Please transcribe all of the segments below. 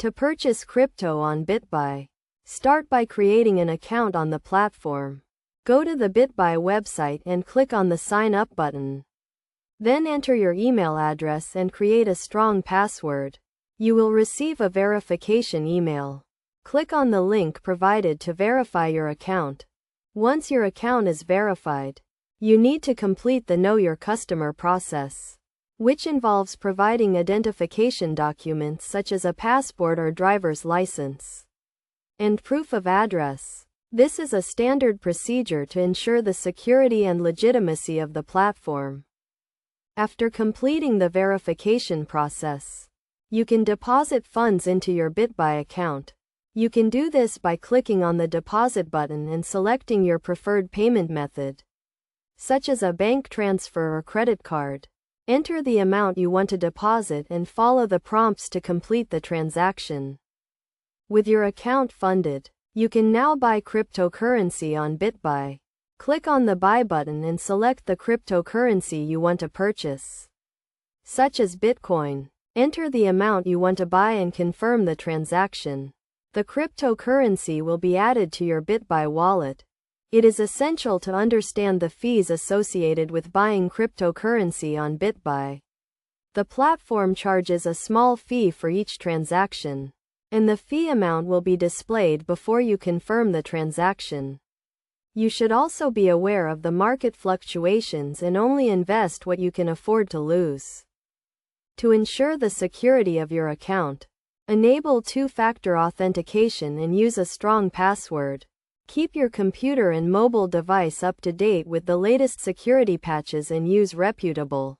To purchase crypto on Bitbuy, start by creating an account on the platform. Go to the Bitbuy website and click on the Sign Up button. Then enter your email address and create a strong password. You will receive a verification email. Click on the link provided to verify your account. Once your account is verified, you need to complete the Know Your Customer process, which involves providing identification documents such as a passport or driver's license, and proof of address. This is a standard procedure to ensure the security and legitimacy of the platform. After completing the verification process, you can deposit funds into your Bitbuy account. You can do this by clicking on the deposit button and selecting your preferred payment method, such as a bank transfer or credit card. Enter the amount you want to deposit and follow the prompts to complete the transaction. With your account funded, you can now buy cryptocurrency on Bitbuy. Click on the Buy button and select the cryptocurrency you want to purchase, such as Bitcoin. Enter the amount you want to buy and confirm the transaction. The cryptocurrency will be added to your Bitbuy wallet. It is essential to understand the fees associated with buying cryptocurrency on Bitbuy. The platform charges a small fee for each transaction, and the fee amount will be displayed before you confirm the transaction. You should also be aware of the market fluctuations and only invest what you can afford to lose. To ensure the security of your account, enable two-factor authentication and use a strong password. Keep your computer and mobile device up to date with the latest security patches and use reputable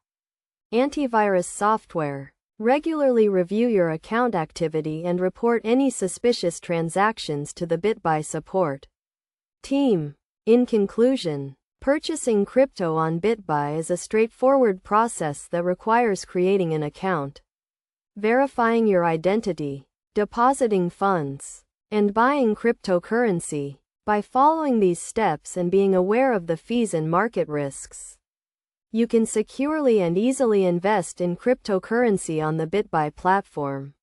antivirus software. Regularly review your account activity and report any suspicious transactions to the Bitbuy support team. In conclusion, purchasing crypto on Bitbuy is a straightforward process that requires creating an account, verifying your identity, depositing funds, and buying cryptocurrency. By following these steps and being aware of the fees and market risks, you can securely and easily invest in cryptocurrency on the Bitbuy platform.